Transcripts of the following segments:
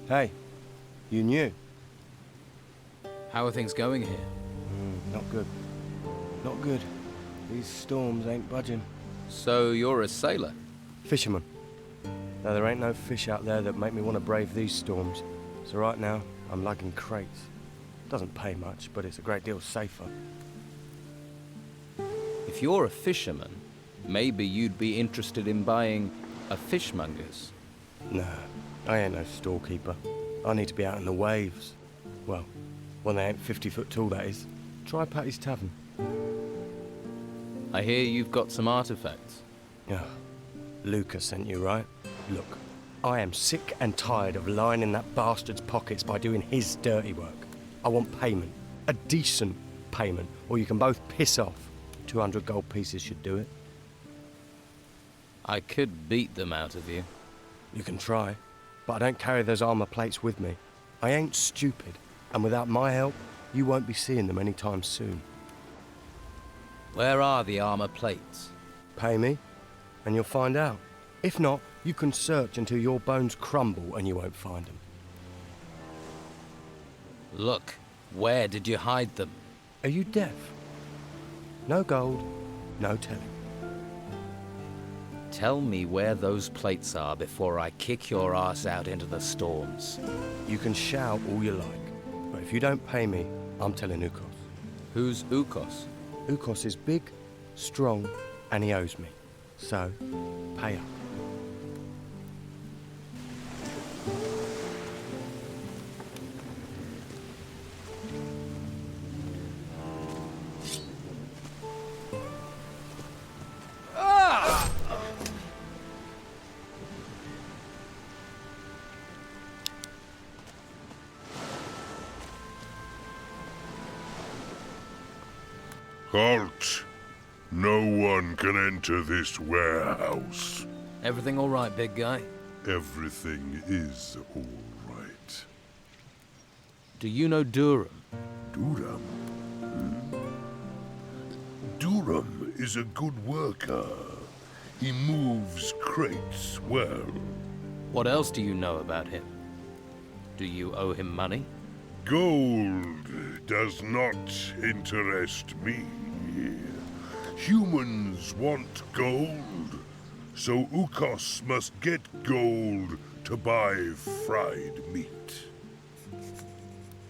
Hey, you knew. How are things going here? Not good. Not good. These storms ain't budging. So you're a sailor? Fisherman. Now, there ain't no fish out there that make me want to brave these storms. So right now, I'm lugging crates. Doesn't pay much, but it's a great deal safer. If you're a fisherman, maybe you'd be interested in buying a fishmonger's. Nah, I ain't no storekeeper. I need to be out in the waves. Well, when they ain't 50 foot tall, that is. Try Patty's Tavern. I hear you've got some artifacts. Yeah, Luca sent you, right? Look, I am sick and tired of lining that bastard's pockets by doing his dirty work. I want payment. A decent payment, or you can both piss off. 200 gold pieces should do it. I could beat them out of you. You can try, but I don't carry those armor plates with me. I ain't stupid, and without my help, you won't be seeing them anytime soon. Where are the armor plates? Pay me, and you'll find out. If not, you can search until your bones crumble and you won't find them. Look, where did you hide them? Are you deaf? No gold, no telling. Tell me where those plates are before I kick your ass out into the storms. You can shout all you like, but if you don't pay me, I'm telling Ukos. Who's Ukos? Ukos is big, strong, and he owes me. So, pay up. Halt! No one can enter this warehouse. Everything all right, big guy? Everything is all right. Do you know Durham? Durham? Durham is a good worker. He moves crates well. What else do you know about him? Do you owe him money? Gold does not interest me. Humans want gold, so Ukos must get gold to buy fried meat.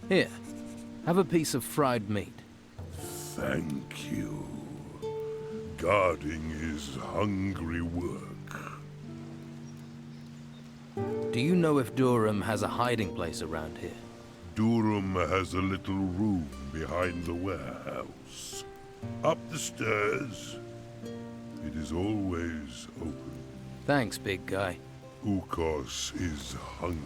Here, have a piece of fried meat. Thank you. Guarding is hungry work. Do you know if Durham has a hiding place around here? Durham has a little room behind the warehouse. Up the stairs. It is always open. Thanks, big guy. Ukos is hungry.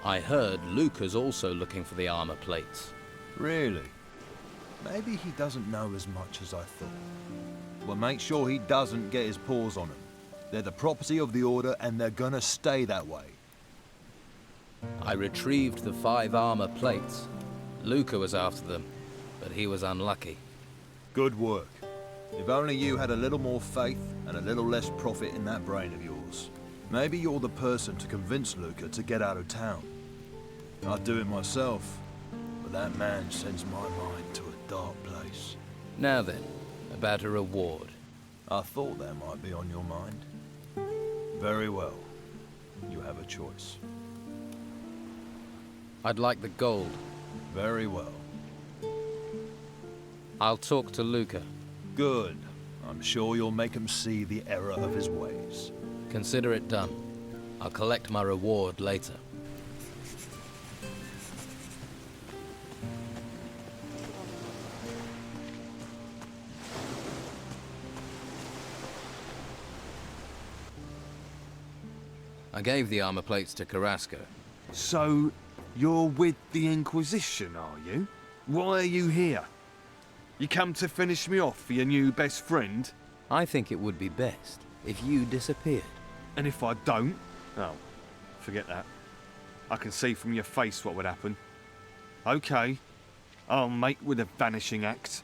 I heard Luca's also looking for the armor plates. Really? Maybe he doesn't know as much as I thought. Well, make sure he doesn't get his paws on them. They're the property of the Order, and they're gonna stay that way. I retrieved the 5 armor plates. Luca was after them, but he was unlucky. Good work. If only you had a little more faith and a little less profit in that brain of yours. Maybe you're the person to convince Luca to get out of town. I'd do it myself, but that man sends my mind to a dark place. Now then, about a reward. I thought that might be on your mind. Very well. You have a choice. I'd like the gold. Very well. I'll talk to Luca. Good. I'm sure you'll make him see the error of his ways. Consider it done. I'll collect my reward later. I gave the armor plates to Carrasco. So, you're with the Inquisition, are you? Why are you here? You come to finish me off for your new best friend? I think it would be best if you disappeared. And if I don't? Oh, forget that. I can see from your face what would happen. Okay, I'll make with a vanishing act.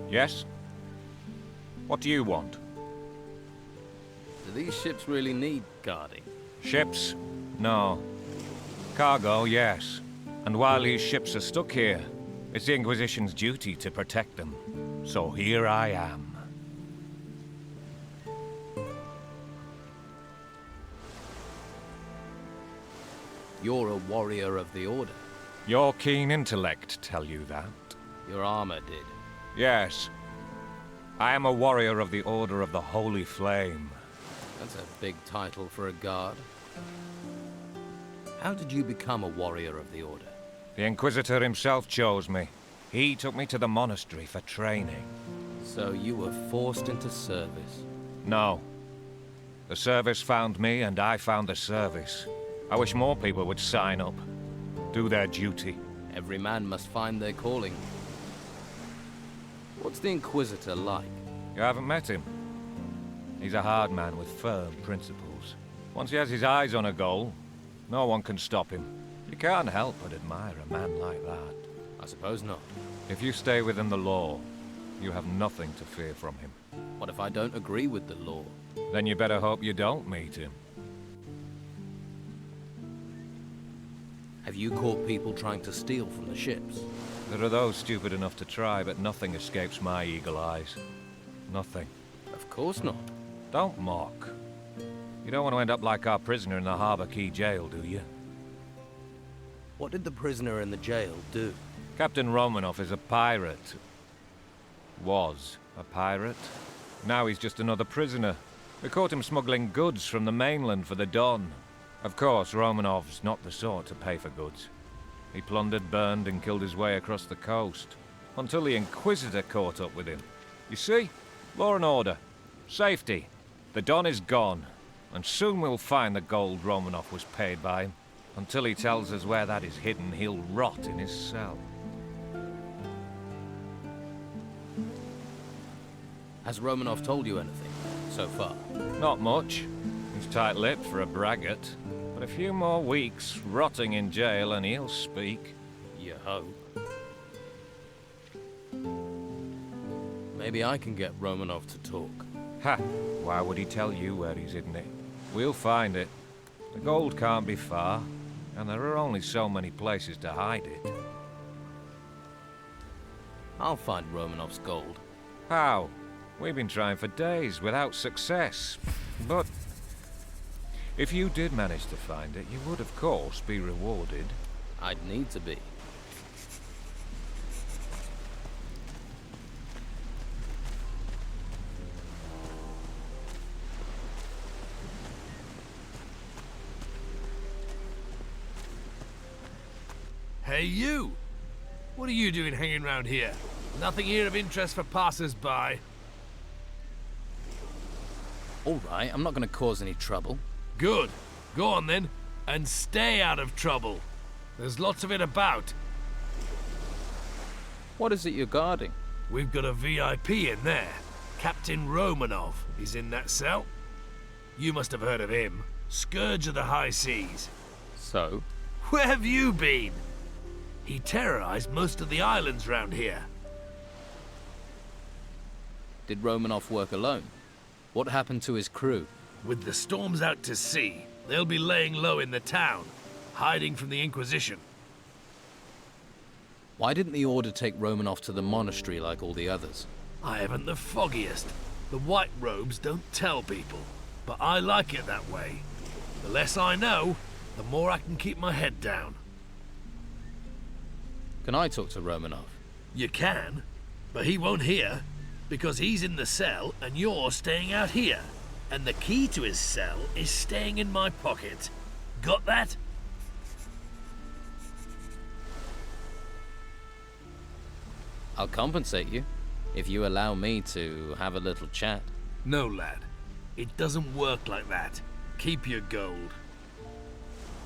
Yes? What do you want? Do these ships really need guarding? Ships? No. Cargo, yes. And while these ships are stuck here, it's the Inquisition's duty to protect them. So here I am. You're a warrior of the Order. Your keen intellect tell you that? Your armor did. Yes. I am a warrior of the Order of the Holy Flame. That's a big title for a guard. How did you become a warrior of the Order? The Inquisitor himself chose me. He took me to the monastery for training. So you were forced into service? No. The service found me and I found the service. I wish more people would sign up. Do their duty. Every man must find their calling. What's the Inquisitor like? You haven't met him? He's a hard man with firm principles. Once he has his eyes on a goal, no one can stop him. You can't help but admire a man like that. I suppose not. If you stay within the law, you have nothing to fear from him. What if I don't agree with the law? Then you better hope you don't meet him. Have you caught people trying to steal from the ships? There are those stupid enough to try, but nothing escapes my eagle eyes. Nothing. Of course not. Don't mock. You don't want to end up like our prisoner in the Harbour Key jail, do you? What did the prisoner in the jail do? Captain Romanoff is a pirate. Was a pirate. Now he's just another prisoner. We caught him smuggling goods from the mainland for the Don. Of course, Romanoff's not the sort to pay for goods. He plundered, burned, and killed his way across the coast. Until the Inquisitor caught up with him. You see? Law and order. Safety. The Don is gone. And soon we'll find the gold Romanoff was paid by him. Until he tells us where that is hidden, he'll rot in his cell. Has Romanoff told you anything so far? Not much. He's tight-lipped for a braggart. But a few more weeks rotting in jail and he'll speak. You hope. Maybe I can get Romanoff to talk. Ha! Why would he tell you where he's hidden it? We'll find it. The gold can't be far, and there are only so many places to hide it. I'll find Romanoff's gold. How? We've been trying for days without success. But if you did manage to find it, you would of course be rewarded. I'd need to be. Hey, you! What are you doing hanging around here? Nothing here of interest for passers-by. All right, I'm not going to cause any trouble. Good. Go on then, and stay out of trouble. There's lots of it about. What is it you're guarding? We've got a VIP in there. Captain Romanov. He's in that cell. You must have heard of him. Scourge of the high seas. So? Where have you been? He terrorized most of the islands round here. Did Romanov work alone? What happened to his crew? With the storms out to sea, they'll be laying low in the town, hiding from the Inquisition. Why didn't the Order take Romanov to the monastery like all the others? I haven't the foggiest. The white robes don't tell people, but I like it that way. The less I know, the more I can keep my head down. Can I talk to Romanov? You can, but he won't hear, because he's in the cell and you're staying out here. And the key to his cell is staying in my pocket. Got that? I'll compensate you, if you allow me to have a little chat. No, lad. It doesn't work like that. Keep your gold.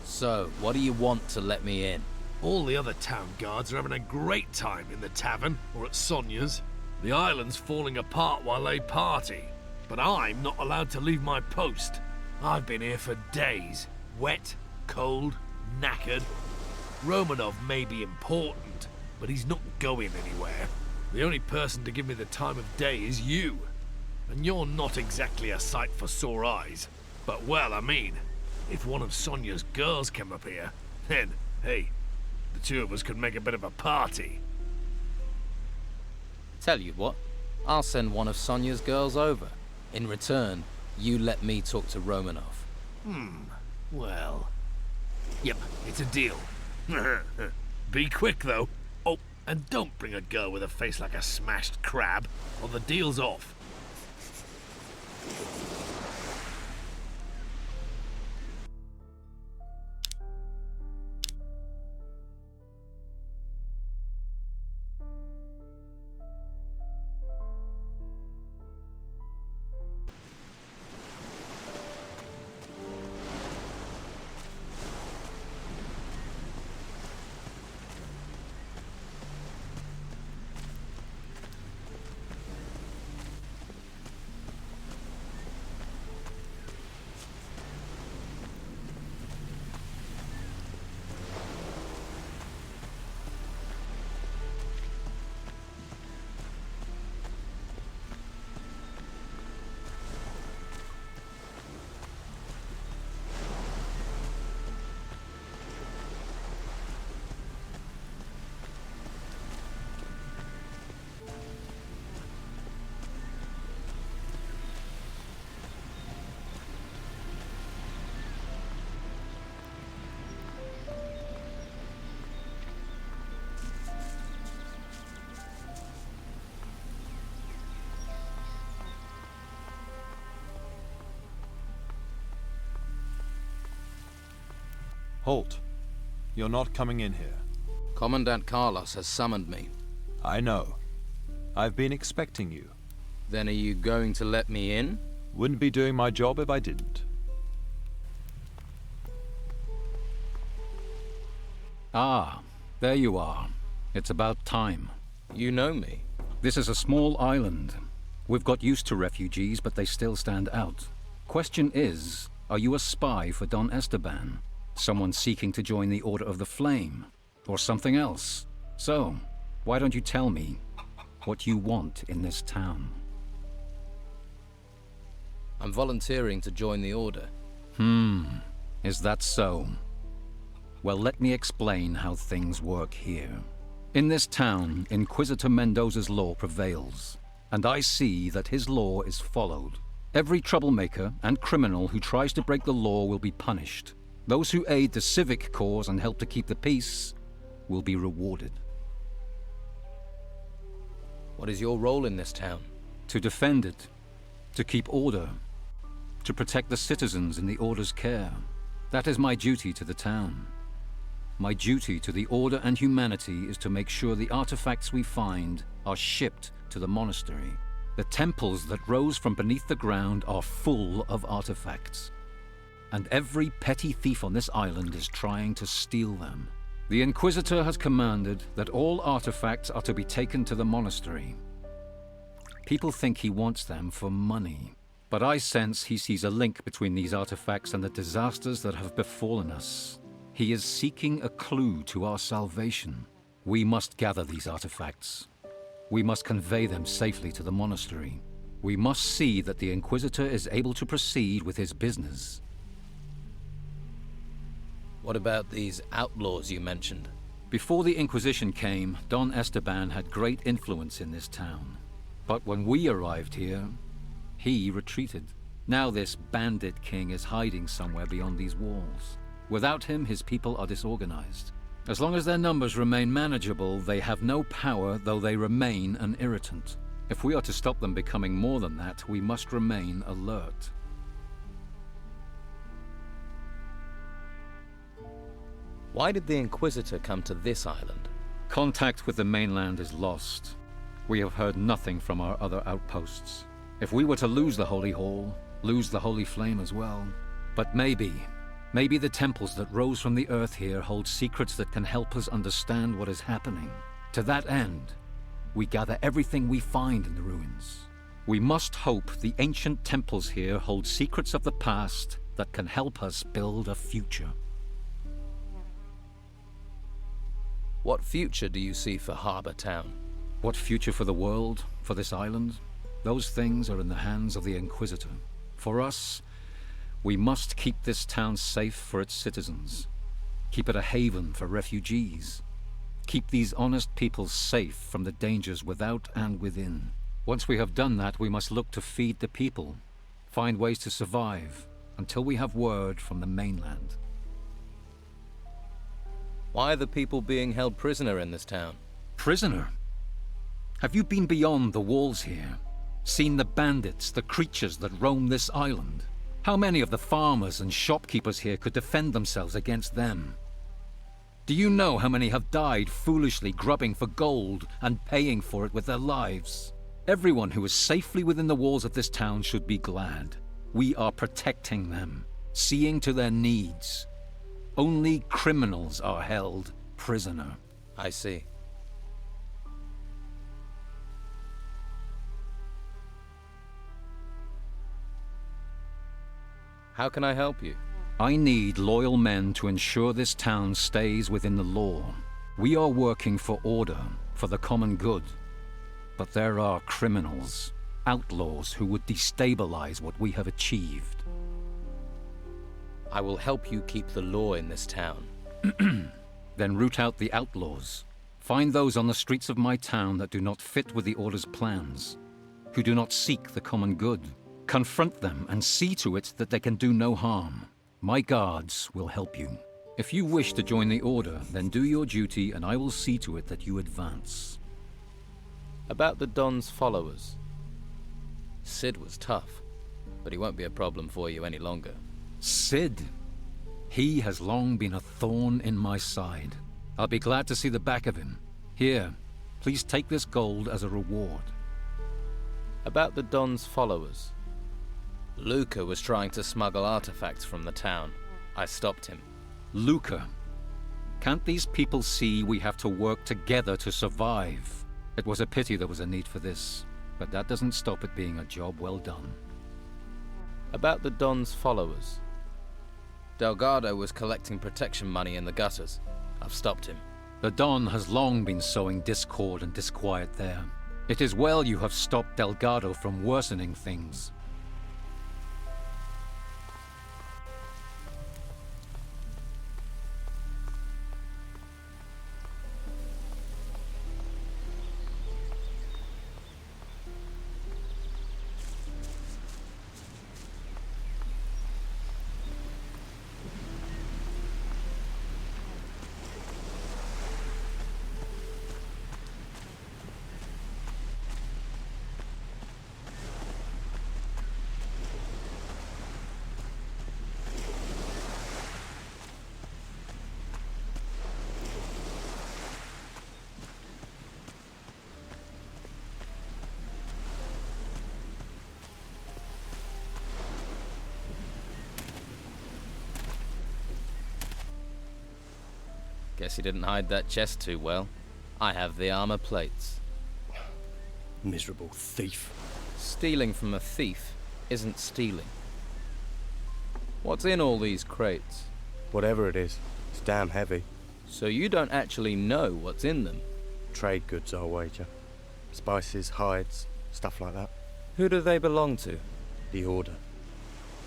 So, what do you want to let me in? All the other town guards are having a great time in the tavern or at Sonia's. The island's falling apart while they party, but I'm not allowed to leave my post. I've been here for days, wet, cold, knackered. Romanov may be important, but he's not going anywhere. The only person to give me the time of day is you. And you're not exactly a sight for sore eyes. But well, I mean, if one of Sonia's girls came up here, then, hey, the two of us could make a bit of a party. Tell you what, I'll send one of Sonia's girls over. In return, you let me talk to Romanov. Well... Yep, it's a deal. Be quick, though. Oh, and don't bring a girl with a face like a smashed crab, or the deal's off. Halt. You're not coming in here. Commandant Carlos has summoned me. I know. I've been expecting you. Then are you going to let me in? Wouldn't be doing my job if I didn't. Ah, there you are. It's about time. You know me. This is a small island. We've got used to refugees, but they still stand out. Question is, are you a spy for Don Esteban? Someone seeking to join the Order of the Flame? Or something else? So, why don't you tell me what you want in this town? I'm volunteering to join the Order. Is that so? Well, let me explain how things work here. In this town, Inquisitor Mendoza's law prevails, and I see that his law is followed. Every troublemaker and criminal who tries to break the law will be punished. Those who aid the civic cause and help to keep the peace will be rewarded. What is your role in this town? To defend it, to keep order, to protect the citizens in the Order's care. That is my duty to the town. My duty to the Order and humanity is to make sure the artifacts we find are shipped to the monastery. The temples that rose from beneath the ground are full of artifacts. And every petty thief on this island is trying to steal them. The Inquisitor has commanded that all artifacts are to be taken to the monastery. People think he wants them for money, but I sense he sees a link between these artifacts and the disasters that have befallen us. He is seeking a clue to our salvation. We must gather these artifacts. We must convey them safely to the monastery. We must see that the Inquisitor is able to proceed with his business. What about these outlaws you mentioned? Before the Inquisition came, Don Esteban had great influence in this town. But when we arrived here, he retreated. Now this bandit king is hiding somewhere beyond these walls. Without him, his people are disorganized. As long as their numbers remain manageable, they have no power, though they remain an irritant. If we are to stop them becoming more than that, we must remain alert. Why did the Inquisitor come to this island? Contact with the mainland is lost. We have heard nothing from our other outposts. If we were to lose the Holy Hall, lose the Holy Flame as well. But maybe the temples that rose from the earth here hold secrets that can help us understand what is happening. To that end, we gather everything we find in the ruins. We must hope the ancient temples here hold secrets of the past that can help us build a future. What future do you see for Harbour Town? What future for the world, for this island? Those things are in the hands of the Inquisitor. For us, we must keep this town safe for its citizens. Keep it a haven for refugees. Keep these honest people safe from the dangers without and within. Once we have done that, we must look to feed the people, find ways to survive, until we have word from the mainland. Why are the people being held prisoner in this town? Prisoner? Have you been beyond the walls here? Seen the bandits, the creatures that roam this island? How many of the farmers and shopkeepers here could defend themselves against them? Do you know how many have died foolishly grubbing for gold and paying for it with their lives? Everyone who is safely within the walls of this town should be glad. We are protecting them, seeing to their needs. Only criminals are held prisoner. I see. How can I help you? I need loyal men to ensure this town stays within the law. We are working for order, for the common good. But there are criminals, outlaws who would destabilize what we have achieved. I will help you keep the law in this town. Then root out the outlaws. Find those on the streets of my town that do not fit with the Order's plans, who do not seek the common good. Confront them and see to it that they can do no harm. My guards will help you. If you wish to join the Order, then do your duty and I will see to it that you advance. About the Don's followers. Sid was tough, but he won't be a problem for you any longer. Sid? He has long been a thorn in my side. I'll be glad to see the back of him. Here, please take this gold as a reward. About the Don's followers. Luca was trying to smuggle artifacts from the town. I stopped him. Luca? Can't these people see we have to work together to survive? It was a pity there was a need for this, but that doesn't stop it being a job well done. About the Don's followers. Delgado was collecting protection money in the gutters. I've stopped him. The Don has long been sowing discord and disquiet there. It is well you have stopped Delgado from worsening things. Guess he didn't hide that chest too well. I have the armor plates. Miserable thief. Stealing from a thief isn't stealing. What's in all these crates? Whatever it is, It's damn heavy. So you don't actually know what's in them? Trade goods, I'll wager. Spices, hides, stuff like that. Who do they belong to? The Order.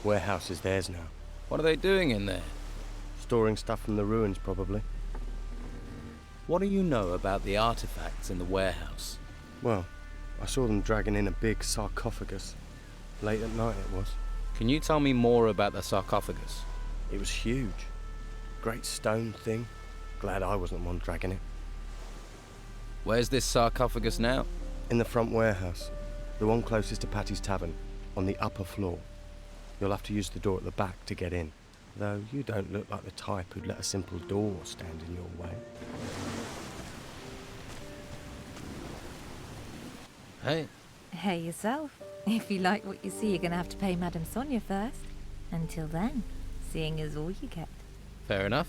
Warehouse is theirs now. What are they doing in there? Storing stuff from the ruins, probably. What do you know about the artifacts in the warehouse? Well, I saw them dragging in a big sarcophagus. Late at night it was. Can you tell me more about the sarcophagus? It was huge. Great stone thing. Glad I wasn't the one dragging it. Where's this sarcophagus now? In the front warehouse. The one closest to Patty's Tavern. On the upper floor. You'll have to use the door at the back to get in. Though you don't look like the type who'd let a simple door stand in your way. Hey. Hey yourself. If you like what you see, you're gonna have to pay Madame Sonia first. Until then, seeing is all you get. Fair enough.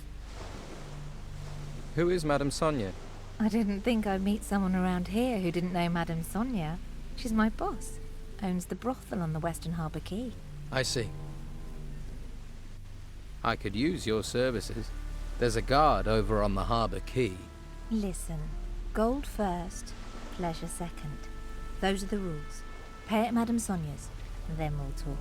Who is Madame Sonia? I didn't think I'd meet someone around here who didn't know Madame Sonia. She's my boss. Owns the brothel on the Western Harbour Quay. I see. I could use your services. There's a guard over on the harbour quay. Listen, gold first, pleasure second. Those are the rules. Pay at Madame Sonia's, then we'll talk.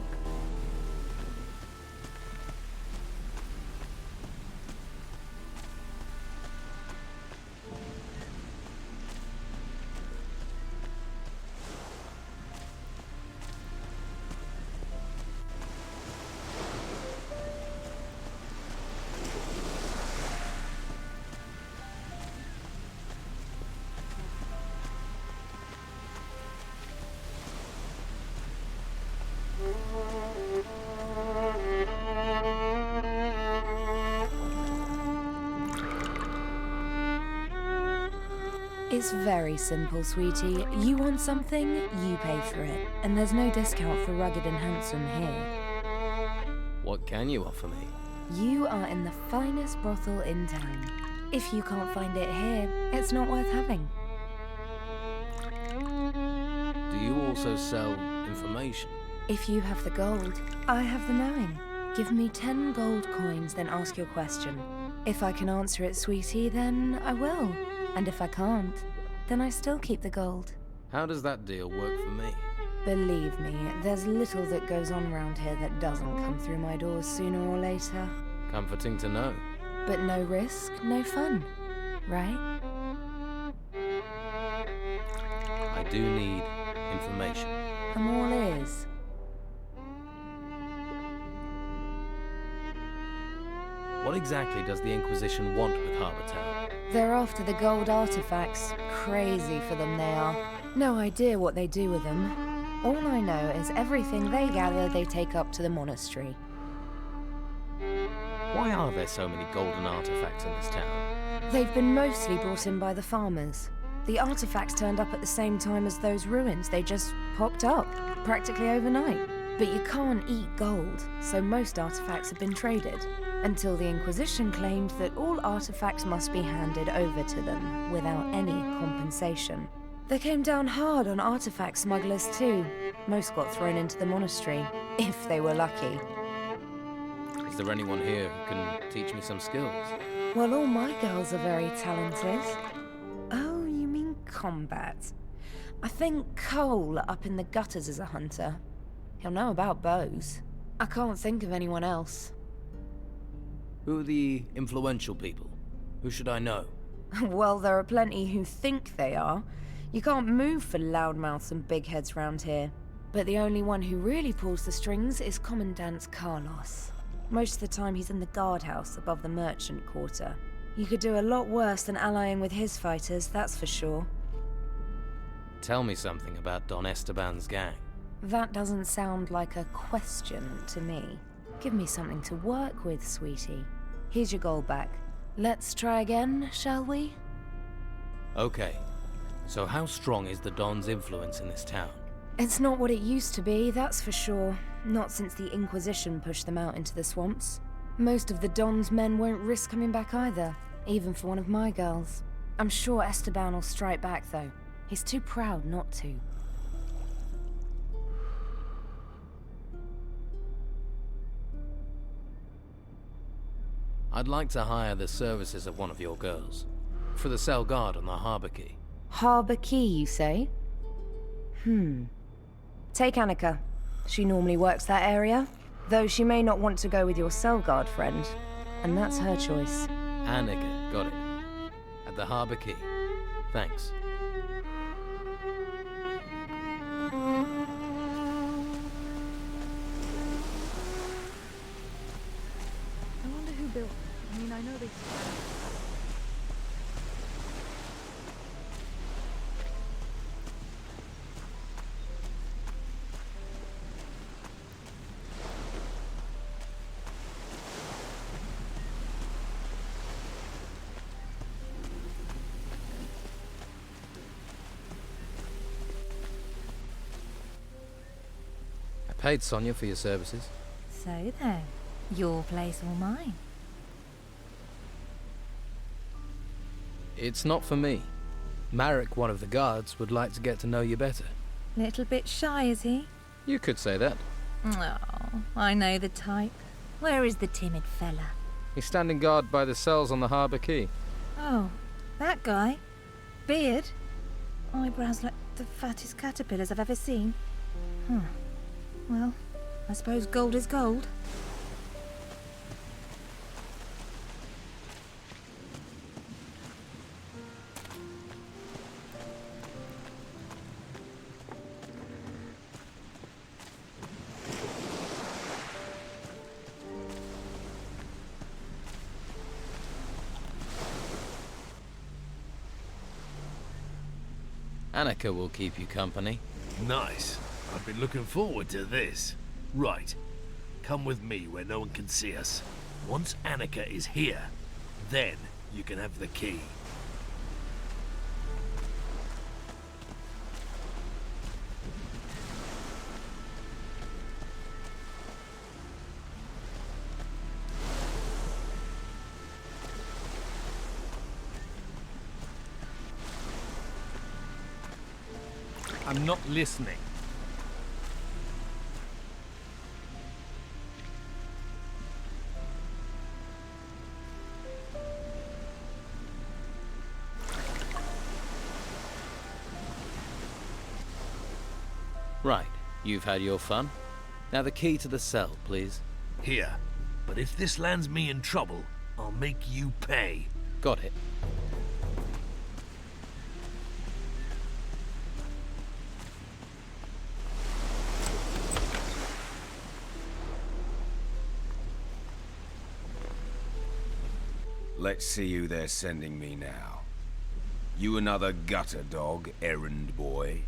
It's very simple, sweetie. You want something, you pay for it. And there's no discount for rugged and handsome here. What can you offer me? You are in the finest brothel in town. If you can't find it here, it's not worth having. Do you also sell information? If you have the gold, I have the knowing. Give me 10 gold coins, then ask your question. If I can answer it, sweetie, then I will. And if I can't, then I still keep the gold. How does that deal work for me? Believe me, there's little that goes on around here that doesn't come through my doors sooner or later. Comforting to know. But no risk, no fun, right? I do need information. I'm all ears. What exactly does the Inquisition want with Harbour Town? They're after the gold artifacts. Crazy for them they are. No idea what they do with them. All I know is everything they gather they take up to the monastery. Why are there so many golden artifacts in this town? They've been mostly brought in by the farmers. The artifacts turned up at the same time as those ruins. They just popped up, practically overnight. But you can't eat gold, so most artifacts have been traded. Until the Inquisition claimed that all artifacts must be handed over to them without any compensation. They came down hard on artifact smugglers too. Most got thrown into the monastery, if they were lucky. Is there anyone here who can teach me some skills? Well, all my girls are very talented. Oh, you mean combat? I think Cole up in the gutters is a hunter. He'll know about bows. I can't think of anyone else. Who are the influential people? Who should I know? Well, there are plenty who think they are. You can't move for loudmouths and big heads round here. But the only one who really pulls the strings is Commandant Carlos. Most of the time he's in the guardhouse above the merchant quarter. You could do a lot worse than allying with his fighters, that's for sure. Tell me something about Don Esteban's gang. That doesn't sound like a question to me. Give me something to work with, sweetie. Here's your gold back. Let's try again, shall we? Okay. So how strong is the Don's influence in this town? It's not what it used to be, that's for sure. Not since the Inquisition pushed them out into the swamps. Most of the Don's men won't risk coming back either, even for one of my girls. I'm sure Esteban will strike back, though. He's too proud not to. I'd like to hire the services of one of your girls. For the cell guard on the harbour quay. Harbour Key, you say? Take Annika. She normally works that area, though she may not want to go with your cell guard friend, and that's her choice. Annika, got it. At the harbour quay. Thanks. I wonder who built them. I mean, I know they... I paid Sonia for your services. So then, your place or mine? It's not for me. Marek, one of the guards, would like to get to know you better. Little bit shy, is he? You could say that. Oh, I know the type. Where is the timid fella? He's standing guard by the cells on the harbour quay. Oh, that guy? Beard? Eyebrows like the fattest caterpillars I've ever seen. Well, I suppose gold is gold. Annika will keep you company. Nice. I've been looking forward to this. Right. Come with me where no one can see us. Once Annika is here, then you can have the key. I'm not listening. Right, you've had your fun. Now the key to the cell, please. Here. But if this lands me in trouble, I'll make you pay. Got it. Let's see who they're sending me now. You another gutter dog, errand boy?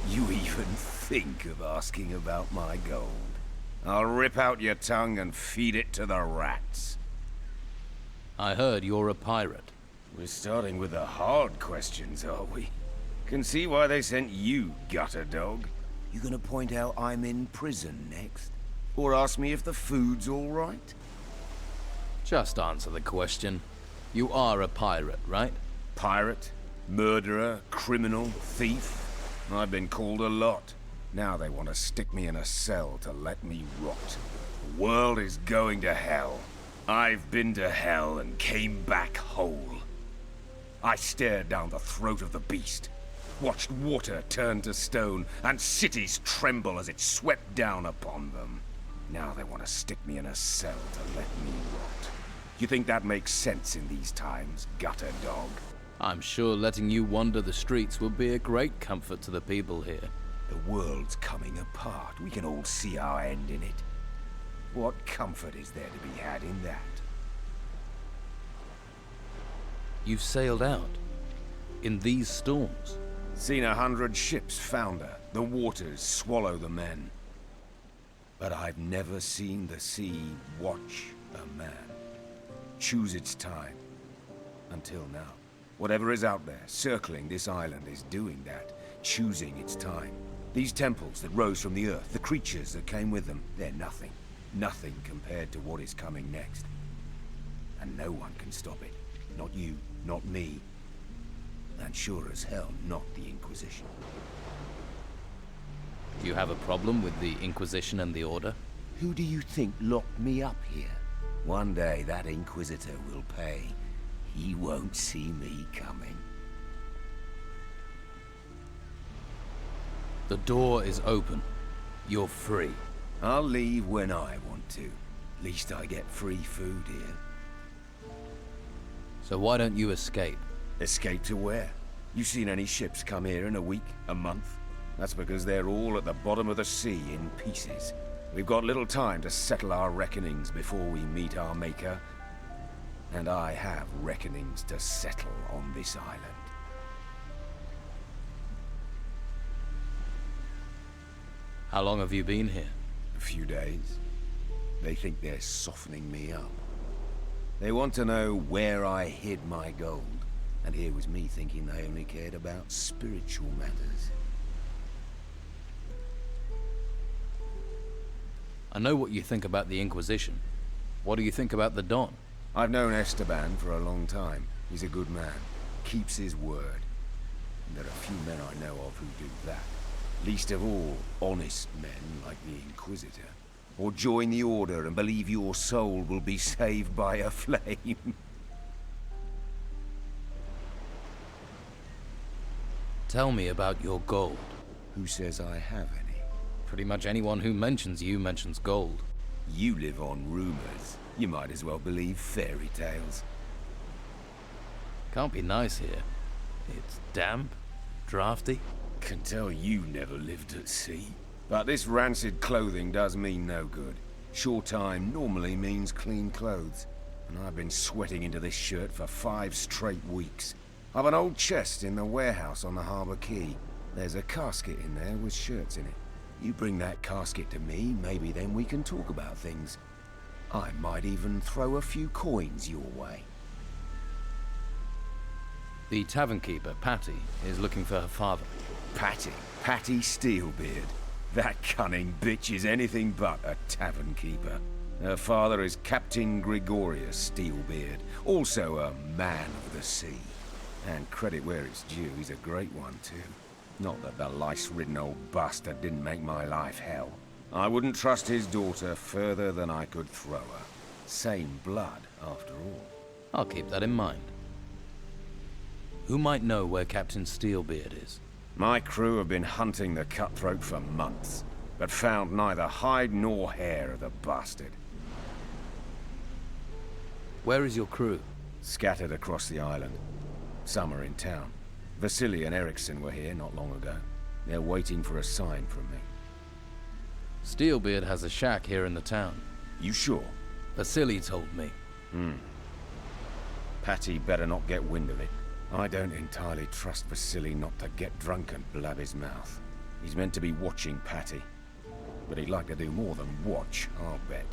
You even think of asking about my gold? I'll rip out your tongue and feed it to the rats. I heard you're a pirate. We're starting with the hard questions, are we? Can see why they sent you, gutter dog. You gonna point out I'm in prison next? Or ask me if the food's all right? Just answer the question. You are a pirate, right? Pirate? Murderer? Criminal? Thief? I've been called a lot. Now they want to stick me in a cell to let me rot. The world is going to hell. I've been to hell and came back whole. I stared down the throat of the beast, watched water turn to stone, and cities tremble as it swept down upon them. Now they want to stick me in a cell to let me rot. You think that makes sense in these times, gutter dog? I'm sure letting you wander the streets would be a great comfort to the people here. The world's coming apart. We can all see our end in it. What comfort is there to be had in that? You've sailed out. In these storms. Seen 100 ships founder. The waters swallow the men. But I've never seen the sea watch a man. Choose its time. Until now. Whatever is out there, circling this island, is doing that. Choosing its time. These temples that rose from the earth, the creatures that came with them, they're nothing. Nothing compared to what is coming next. And no one can stop it. Not you, not me. And sure as hell, not the Inquisition. Do you have a problem with the Inquisition and the Order? Who do you think locked me up here? One day that Inquisitor will pay. He won't see me coming. The door is open. You're free. I'll leave when I want to. At least I get free food here. So why don't you escape? Escape to where? You seen any ships come here in a week, a month? That's because they're all at the bottom of the sea in pieces. We've got little time to settle our reckonings before we meet our Maker. And I have reckonings to settle on this island. How long have you been here? A few days. They think they're softening me up. They want to know where I hid my gold. And here was me thinking they only cared about spiritual matters. I know what you think about the Inquisition. What do you think about the Don? I've known Esteban for a long time. He's a good man. Keeps his word. And there are few men I know of who do that. Least of all, honest men like the Inquisitor. Or join the Order and believe your soul will be saved by a flame. Tell me about your gold. Who says I have any? Pretty much anyone who mentions you mentions gold. You live on rumors. You might as well believe fairy tales. Can't be nice here. It's damp, drafty. Can tell you never lived at sea. But this rancid clothing does me no good. Short time normally means clean clothes. And I've been sweating into this shirt for 5 straight weeks. I've an old chest in the warehouse on the harbour quay. There's a casket in there with shirts in it. You bring that casket to me, maybe then we can talk about things. I might even throw a few coins your way. The tavern keeper, Patty, is looking for her father. Patty? Patty Steelbeard. That cunning bitch is anything but a tavern keeper. Her father is Captain Gregorius Steelbeard, also a man of the sea. And credit where it's due, he's a great one too. Not that the lice-ridden old bastard didn't make my life hell. I wouldn't trust his daughter further than I could throw her. Same blood, after all. I'll keep that in mind. Who might know where Captain Steelbeard is? My crew have been hunting the cutthroat for months, but found neither hide nor hair of the bastard. Where is your crew? Scattered across the island. Some are in town. Vasily and Erickson were here not long ago. They're waiting for a sign from me. Steelbeard has a shack here in the town. You sure? Vasily told me. Patty better not get wind of it. I don't entirely trust Vasily not to get drunk and blab his mouth. He's meant to be watching Patty. But he'd like to do more than watch, I'll bet.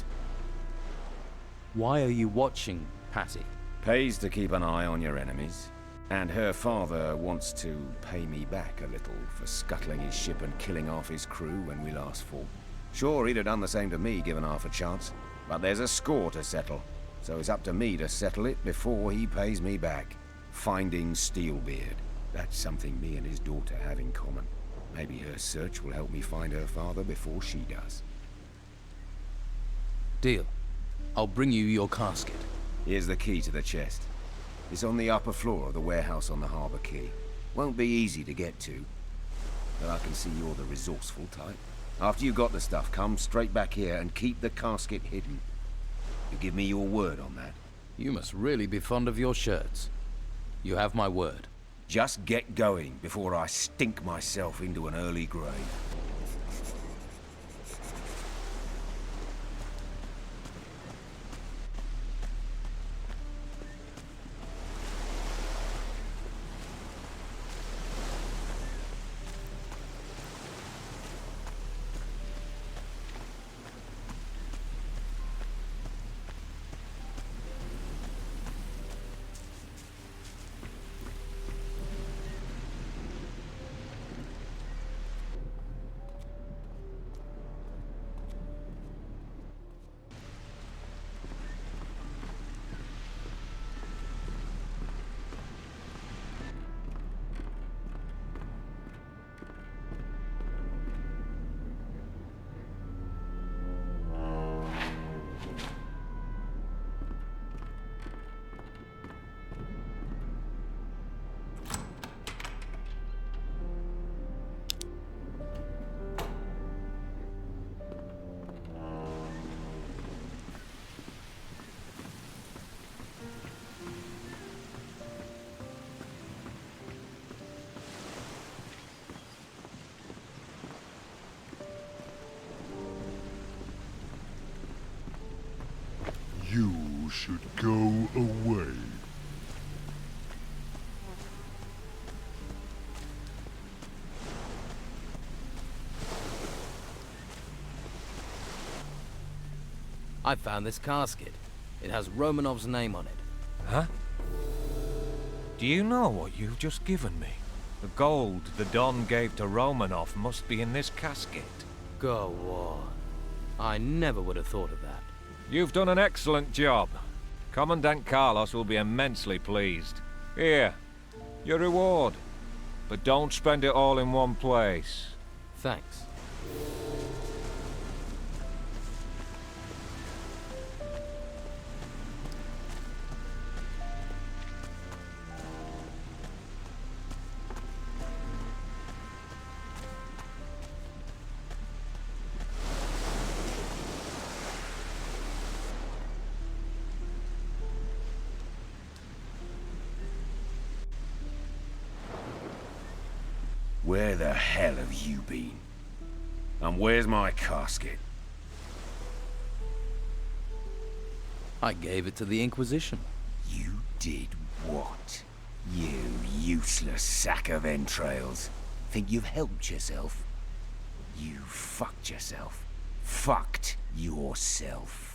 Why are you watching Patty? Pays to keep an eye on your enemies. And her father wants to pay me back a little for scuttling his ship and killing half his crew when we last fought. Sure, he'd have done the same to me given half a chance. But there's a score to settle. So it's up to me to settle it before he pays me back. Finding Steelbeard. That's something me and his daughter have in common. Maybe her search will help me find her father before she does. Deal. I'll bring you your casket. Here's the key to the chest. It's on the upper floor of the warehouse on the harbour quay. Won't be easy to get to, but I can see you're the resourceful type. After you got the stuff, come straight back here and keep the casket hidden. You give me your word on that? You must really be fond of your shirts. You have my word. Just get going before I stink myself into an early grave. You should go away. I found this casket. It has Romanov's name on it. Huh? Do you know what you've just given me? The gold the Don gave to Romanov must be in this casket. Go on. I never would have thought of that. You've done an excellent job. Commandant Carlos will be immensely pleased. Here, your reward. But don't spend it all in one place. Thanks. Where the hell have you been? And where's my casket? I gave it to the Inquisition. You did what? You useless sack of entrails. Think you've helped yourself? You fucked yourself. Fucked yourself.